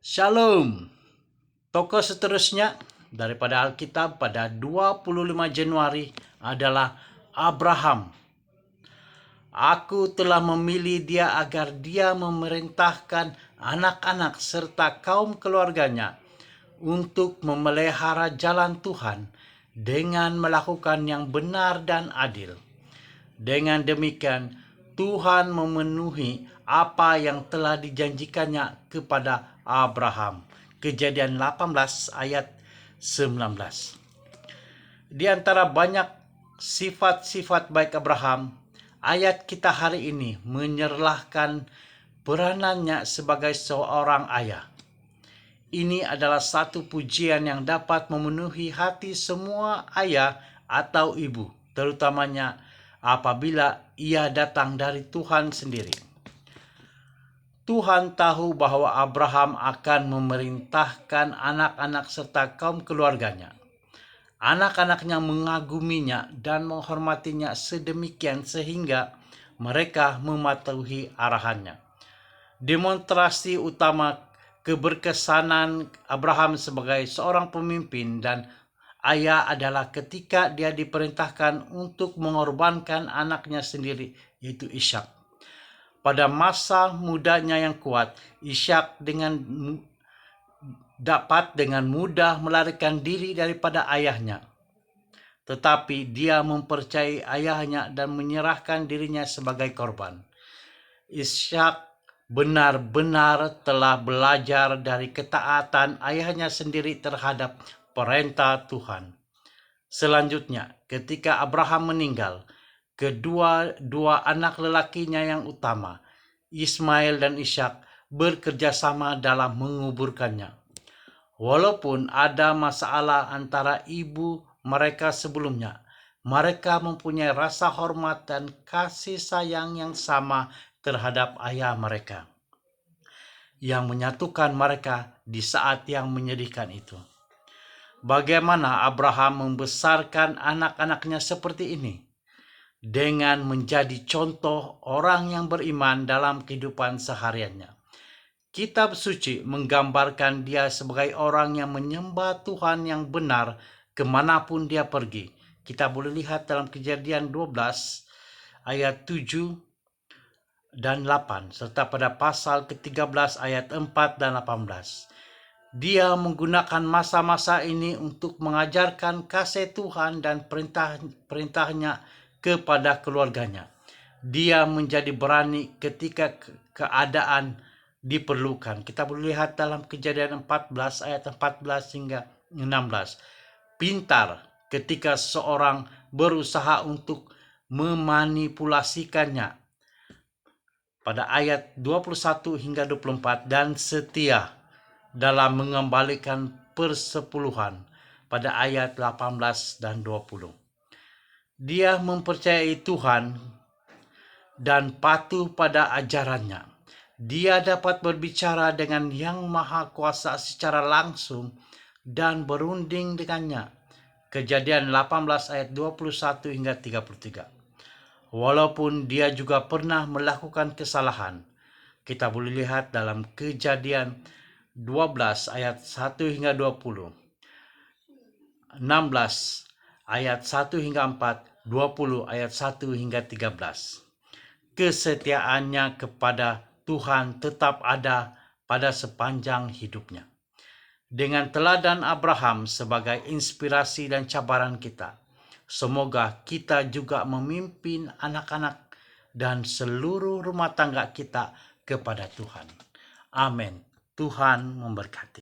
Shalom. Tokoh seterusnya daripada Alkitab pada 25 Januari adalah Abraham. Aku telah memilih dia agar dia memerintahkan anak-anak serta kaum keluarganya untuk memelihara jalan Tuhan dengan melakukan yang benar dan adil. Dengan demikian, Tuhan memenuhi apa yang telah dijanjikannya kepada Abraham. Kejadian 18 ayat 19. Di antara banyak sifat-sifat baik Abraham, ayat kita hari ini menyerlahkan peranannya sebagai seorang ayah. Ini adalah satu pujian yang dapat memenuhi hati semua ayah atau ibu, terutamanya apabila ia datang dari Tuhan sendiri. Tuhan tahu bahwa Abraham akan memerintahkan anak-anak serta kaum keluarganya. Anak-anaknya mengaguminya dan menghormatinya sedemikian sehingga mereka mematuhi arahannya. Demonstrasi utama keberkesanan Abraham sebagai seorang pemimpin dan ayah adalah ketika dia diperintahkan untuk mengorbankan anaknya sendiri, yaitu Ishak. Pada masa mudanya yang kuat, Ishak dapat dengan mudah melarikan diri daripada ayahnya. Tetapi dia mempercayai ayahnya dan menyerahkan dirinya sebagai korban. Ishak benar-benar telah belajar dari ketaatan ayahnya sendiri terhadap perintah Tuhan. Selanjutnya, ketika Abraham meninggal, kedua anak lelakinya yang utama, Ismail dan Ishak, bekerja sama dalam menguburkannya. Walaupun ada masalah antara ibu mereka sebelumnya, mereka mempunyai rasa hormat dan kasih sayang yang sama terhadap ayah mereka, yang menyatukan mereka di saat yang menyedihkan itu. Bagaimana Abraham membesarkan anak-anaknya seperti ini? Dengan menjadi contoh orang yang beriman dalam kehidupan sehariannya. Kitab suci menggambarkan dia sebagai orang yang menyembah Tuhan yang benar kemanapun dia pergi. Kita boleh lihat dalam Kejadian 12 ayat 7 dan 8 serta pada pasal ke-13 ayat 4 dan 18. Dia menggunakan masa-masa ini untuk mengajarkan kasih Tuhan dan perintahnya kepada keluarganya. Dia menjadi berani ketika keadaan diperlukan. Kita boleh lihat dalam Kejadian 14 ayat 14 hingga 16. Pintar ketika seorang berusaha untuk memanipulasikannya. Pada ayat 21 hingga 24, dan setia dalam mengembalikan persepuluhan pada ayat 18 dan 20. Dia mempercayai Tuhan dan patuh pada ajarannya. Dia dapat berbicara dengan Yang Maha Kuasa secara langsung dan berunding dengannya. Kejadian 18 ayat 21 hingga 33. Walaupun dia juga pernah melakukan kesalahan. Kita boleh lihat dalam Kejadian 12 ayat 1 hingga 20. 16 ayat 1 hingga 4, 20 ayat 1 hingga 13. Kesetiaannya kepada Tuhan tetap ada pada sepanjang hidupnya. Dengan teladan Abraham sebagai inspirasi dan cabaran kita, semoga kita juga memimpin anak-anak dan seluruh rumah tangga kita kepada Tuhan. Amin. Tuhan memberkati.